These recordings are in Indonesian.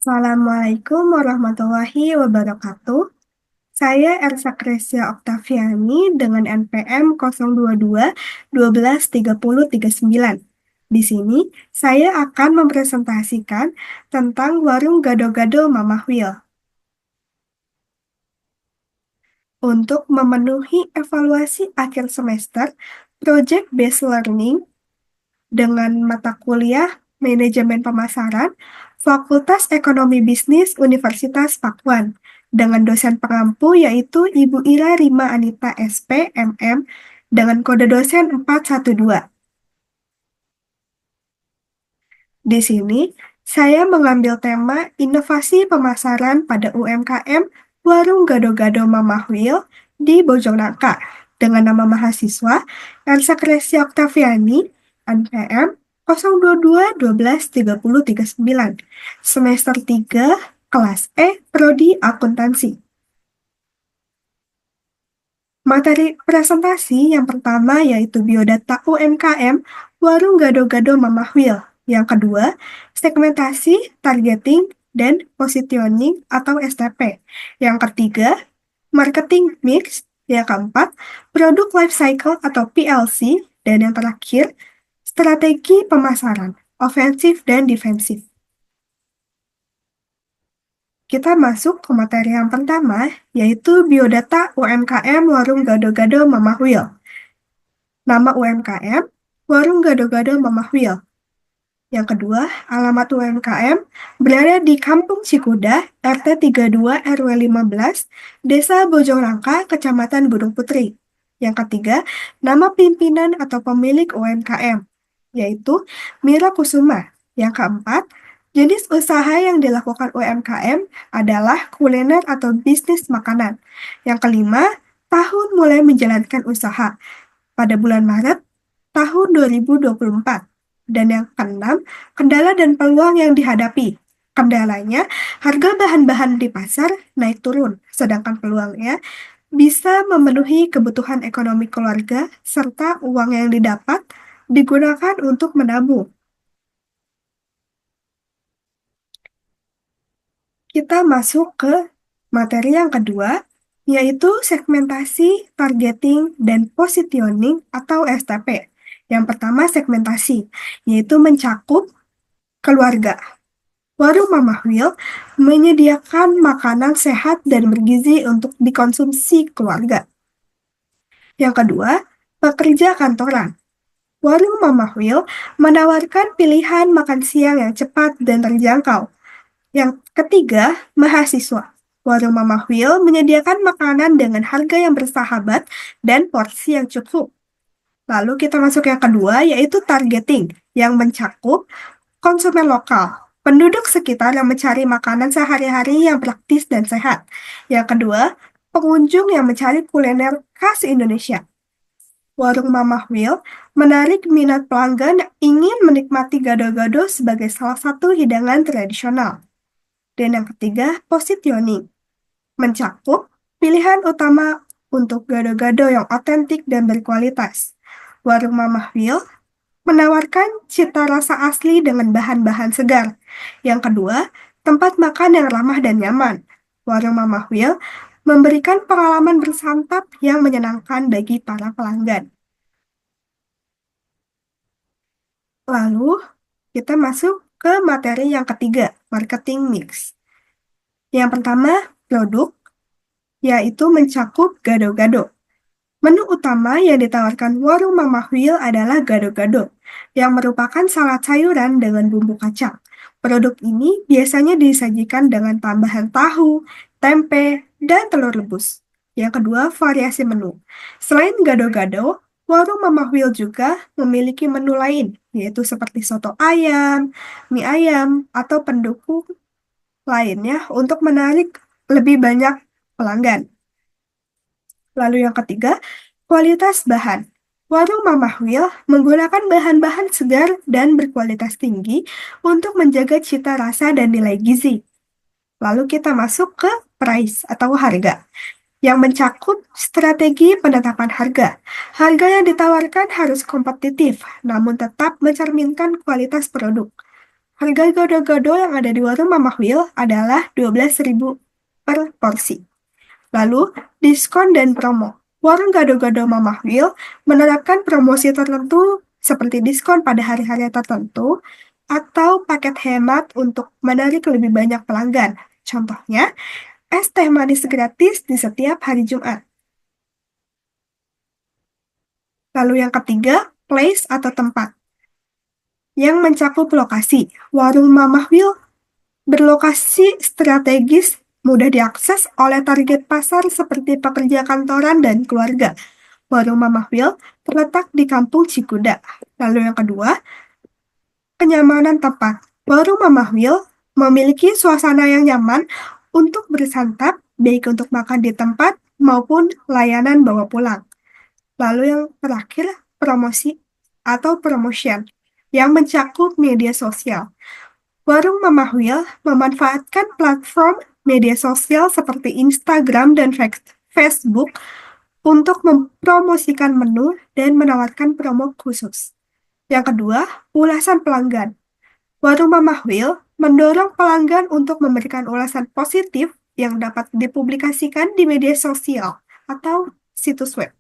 Assalamualaikum warahmatullahi wabarakatuh. Saya Ersa Kresia Oktaviani dengan NPM 022 12 30 39. Di sini, saya akan mempresentasikan tentang warung gado-gado Mama Will. Untuk memenuhi evaluasi akhir semester, Project Based Learning dengan mata kuliah Manajemen Pemasaran, Fakultas Ekonomi Bisnis Universitas Pakuan, dengan dosen pengampu yaitu Ibu Ira Rima Anita SP, MM, dengan kode dosen 412. Di sini, saya mengambil tema inovasi pemasaran pada UMKM Warung Gado-Gado Mama Will di Bojongnangka dengan nama mahasiswa Elsa Kresia Oktaviani, NPM 022 12 30 39, semester 3, kelas E, Prodi Akuntansi. Materi presentasi yang pertama yaitu biodata UMKM Warung Gado-Gado Mama Will. Yang kedua, segmentasi, targeting, dan positioning atau STP. Yang ketiga, marketing mix. Yang keempat, produk life cycle atau PLC. Dan yang terakhir, strategi pemasaran, ofensif dan defensif. Kita masuk ke materi yang pertama, yaitu biodata UMKM Warung Gado-Gado Mama Will. Nama UMKM, Warung Gado-Gado Mama Will. Yang kedua, alamat UMKM berada di Kampung Cikuda, RT 32 RW 15, Desa Bojongrangka, Kecamatan Gunung Putri. Yang ketiga, nama pimpinan atau pemilik UMKM, yaitu Mira Kusuma. Yang keempat, jenis usaha yang dilakukan UMKM adalah kuliner atau bisnis makanan. Yang kelima, tahun mulai menjalankan usaha pada bulan Maret tahun 2024. Dan yang keenam, kendala dan peluang yang dihadapi. Kendalanya, harga bahan-bahan di pasar naik turun, sedangkan peluangnya bisa memenuhi kebutuhan ekonomi keluarga, serta uang yang didapat digunakan untuk menabung. Kita masuk ke materi yang kedua, yaitu segmentasi, targeting, dan positioning atau STP. Yang pertama segmentasi, yaitu mencakup keluarga. Warung Mama Will menyediakan makanan sehat dan bergizi untuk dikonsumsi keluarga. Yang kedua, pekerja kantoran. Warung Mama Will menawarkan pilihan makan siang yang cepat dan terjangkau. Yang ketiga, mahasiswa. Warung Mama Will menyediakan makanan dengan harga yang bersahabat dan porsi yang cukup. Lalu kita masuk yang kedua, yaitu targeting, yang mencakup konsumen lokal, penduduk sekitar yang mencari makanan sehari-hari yang praktis dan sehat. Yang kedua, pengunjung yang mencari kuliner khas Indonesia. Warung Mama Will menarik minat pelanggan yang ingin menikmati gado-gado sebagai salah satu hidangan tradisional. Dan yang ketiga, positioning, mencakup pilihan utama untuk gado-gado yang otentik dan berkualitas. Warung Mama Will menawarkan cita rasa asli dengan bahan-bahan segar. Yang kedua, tempat makan yang ramah dan nyaman. Warung Mama Will memberikan pengalaman bersantap yang menyenangkan bagi para pelanggan. Lalu, kita masuk ke materi yang ketiga, marketing mix. Yang pertama, produk, yaitu mencakup gado-gado. Menu utama yang ditawarkan Warung Mama Will adalah gado-gado, yang merupakan salad sayuran dengan bumbu kacang. Produk ini biasanya disajikan dengan tambahan tahu, tempe, dan telur rebus. Yang kedua, variasi menu. Selain gado-gado, Warung Mama Will juga memiliki menu lain, yaitu seperti soto ayam, mie ayam, atau pendukung lainnya untuk menarik lebih banyak pelanggan. Lalu yang ketiga, kualitas bahan. Warung Mama Will menggunakan bahan-bahan segar dan berkualitas tinggi untuk menjaga cita rasa dan nilai gizi. Lalu kita masuk ke price atau harga, yang mencakup strategi penetapan harga. Harga yang ditawarkan harus kompetitif, namun tetap mencerminkan kualitas produk. Harga gado-gado yang ada di warung Mamah Will adalah 12.000 per porsi. Lalu, diskon dan promo. Warung gado-gado Mamah Will menerapkan promosi tertentu seperti diskon pada hari-hari tertentu atau paket hemat untuk menarik lebih banyak pelanggan. Contohnya, es teh manis gratis di setiap hari Jumat. Lalu yang ketiga, place atau tempat yang mencakup lokasi. Warung Mamah Will berlokasi strategis, mudah diakses oleh target pasar seperti pekerja kantoran dan keluarga. Warung Mamah Will terletak di Kampung Cikuda. Lalu yang kedua, kenyamanan tempat. Warung Mamah Will memiliki suasana yang nyaman untuk bersantap, baik untuk makan di tempat maupun layanan bawa pulang. Lalu yang terakhir, promosi atau promotion yang mencakup media sosial. Warung Mamah Will memanfaatkan platform media sosial seperti Instagram dan Facebook untuk mempromosikan menu dan menawarkan promo khusus. Yang kedua, ulasan pelanggan. Warung Mamah Will mendorong pelanggan untuk memberikan ulasan positif yang dapat dipublikasikan di media sosial atau situs web.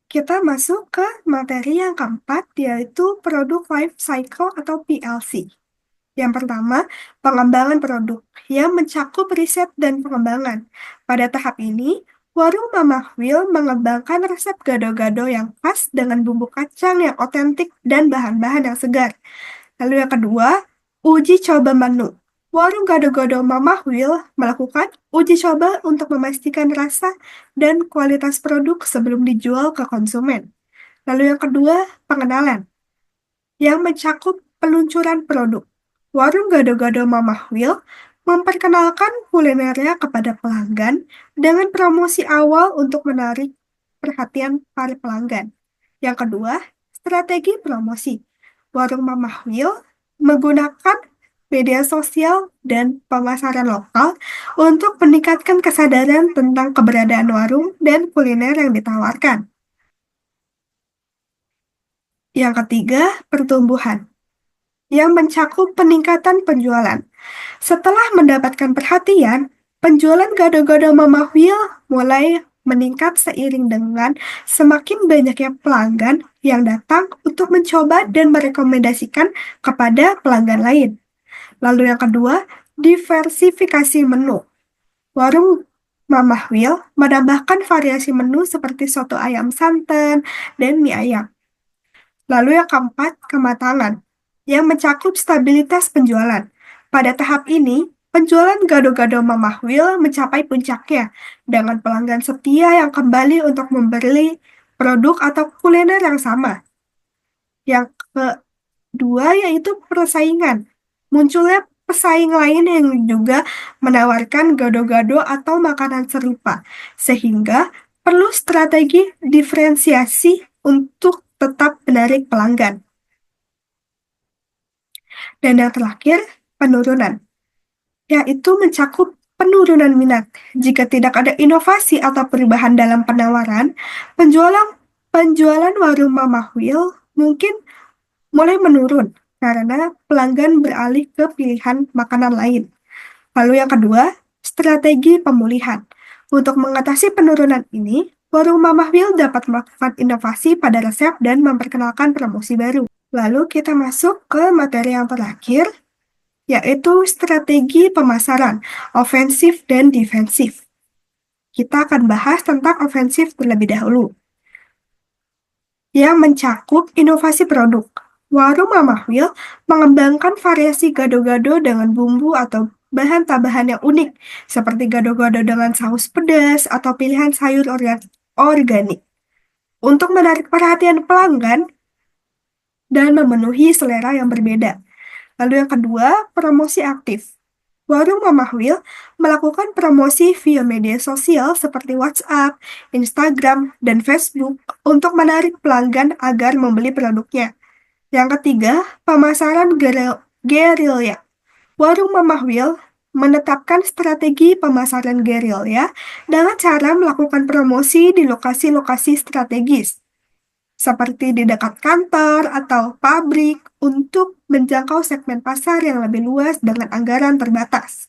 Kita masuk ke materi yang keempat, yaitu produk life cycle atau PLC. Yang pertama, pengembangan produk yang mencakup riset dan pengembangan. Pada tahap ini, warung Mamah Will mengembangkan resep gado-gado yang khas dengan bumbu kacang yang otentik dan bahan-bahan yang segar. Lalu yang kedua, uji coba menu. Warung gado-gado Mamah Will melakukan uji coba untuk memastikan rasa dan kualitas produk sebelum dijual ke konsumen. Lalu yang kedua, pengenalan yang mencakup peluncuran produk. Warung gado-gado Mamah Will memperkenalkan kulinernya kepada pelanggan dengan promosi awal untuk menarik perhatian para pelanggan. Yang kedua, strategi promosi. Warung Mamah Will menggunakan media sosial dan pemasaran lokal untuk meningkatkan kesadaran tentang keberadaan warung dan kuliner yang ditawarkan. Yang ketiga, pertumbuhan yang mencakup peningkatan penjualan. Setelah mendapatkan perhatian, penjualan gado-gado Mamah Will mulai meningkat seiring dengan semakin banyaknya pelanggan yang datang untuk mencoba dan merekomendasikan kepada pelanggan lain. Lalu yang kedua, diversifikasi menu. Warung Mamah Will menambahkan variasi menu seperti soto ayam santan dan mie ayam. Lalu yang keempat, kematangan yang mencakup stabilitas penjualan. Pada tahap ini, penjualan gado-gado Mamah Will mencapai puncaknya dengan pelanggan setia yang kembali untuk membeli produk atau kuliner yang sama. Yang kedua yaitu persaingan. Munculnya pesaing lain yang juga menawarkan gado-gado atau makanan serupa, sehingga perlu strategi diferensiasi untuk tetap menarik pelanggan. Dan yang terakhir, penurunan, yaitu mencakup penurunan minat. Jika tidak ada inovasi atau perubahan dalam penawaran, penjualan warung Mamah Will mungkin mulai menurun karena pelanggan beralih ke pilihan makanan lain. Lalu yang kedua, strategi pemulihan. Untuk mengatasi penurunan ini, warung Mamah Will dapat melakukan inovasi pada resep dan memperkenalkan promosi baru. Lalu kita masuk ke materi yang terakhir, yaitu strategi pemasaran, ofensif dan defensif. Kita akan bahas tentang ofensif terlebih dahulu, yang mencakup inovasi produk. Warung Mamah Will mengembangkan variasi gado-gado dengan bumbu atau bahan tambahan yang unik, seperti gado-gado dengan saus pedas atau pilihan sayur organik, untuk menarik perhatian pelanggan dan memenuhi selera yang berbeda. Lalu yang kedua, promosi aktif. Warung Mamah Will melakukan promosi via media sosial seperti WhatsApp, Instagram, dan Facebook untuk menarik pelanggan agar membeli produknya. Yang ketiga, pemasaran gerilya. Warung Mamah Will menetapkan strategi pemasaran gerilya dengan cara melakukan promosi di lokasi-lokasi strategis. seperti di dekat kantor atau pabrik untuk menjangkau segmen pasar yang lebih luas dengan anggaran terbatas.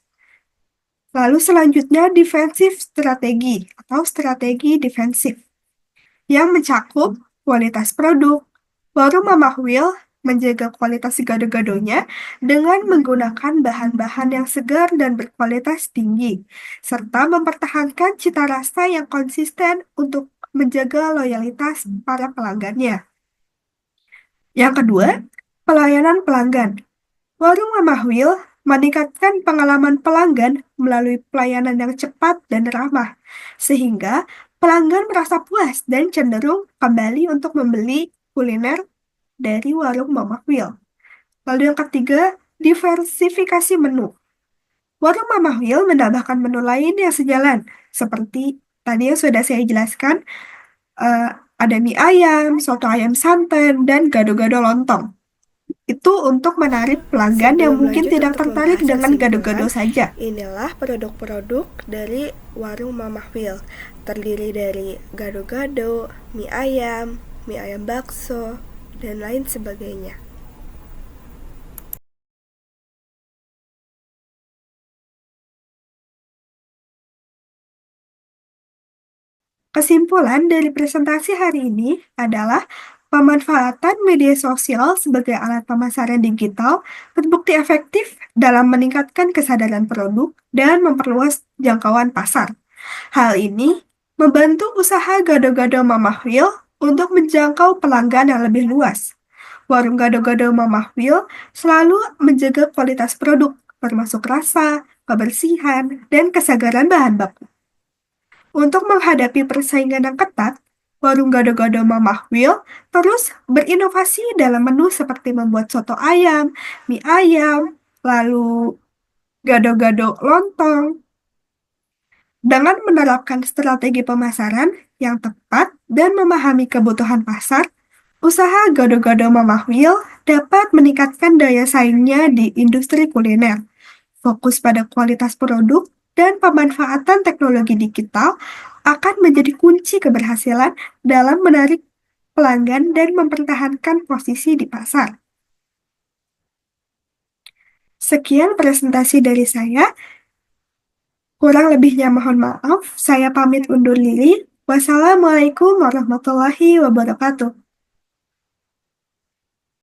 Lalu selanjutnya defensive strategi atau strategi defensif yang mencakup kualitas produk. Warung Mama Will menjaga kualitas gado-gadonya dengan menggunakan bahan-bahan yang segar dan berkualitas tinggi, serta mempertahankan cita rasa yang konsisten untuk menjaga loyalitas para pelanggannya. Yang kedua, pelayanan pelanggan. Warung Mama Will meningkatkan pengalaman pelanggan melalui pelayanan yang cepat dan ramah, sehingga pelanggan merasa puas dan cenderung kembali untuk membeli kuliner dari warung Mama Will. Lalu yang ketiga, diversifikasi menu. Warung Mama Will menambahkan menu lain yang sejalan, seperti tadi yang sudah saya jelaskan, eh, ada mie ayam, soto ayam santan, dan gado-gado lontong. Itu untuk menarik pelanggan yang Sebelum mungkin lanjut tidak untuk tertarik membahas dengan kesimpulan, gado-gado saja. inilah produk-produk dari warung Mamah Will. Terdiri dari gado-gado, mie ayam bakso, dan lain sebagainya. Kesimpulan dari presentasi hari ini adalah pemanfaatan media sosial sebagai alat pemasaran digital terbukti efektif dalam meningkatkan kesadaran produk dan memperluas jangkauan pasar. Hal ini membantu usaha gado-gado Mamah Will untuk menjangkau pelanggan yang lebih luas. Warung gado-gado Mamah Will selalu menjaga kualitas produk, termasuk rasa, kebersihan, dan kesegaran bahan baku. Untuk menghadapi persaingan yang ketat, warung gado-gado Mamah Will terus berinovasi dalam menu seperti membuat soto ayam, mie ayam, lalu gado-gado lontong. Dengan menerapkan strategi pemasaran yang tepat dan memahami kebutuhan pasar, usaha gado-gado Mamah Will dapat meningkatkan daya saingnya di industri kuliner. Fokus pada kualitas produk dan pemanfaatan teknologi digital akan menjadi kunci keberhasilan dalam menarik pelanggan dan mempertahankan posisi di pasar. Sekian presentasi dari saya. Kurang lebihnya mohon maaf. Saya pamit undur diri. Wassalamualaikum warahmatullahi wabarakatuh.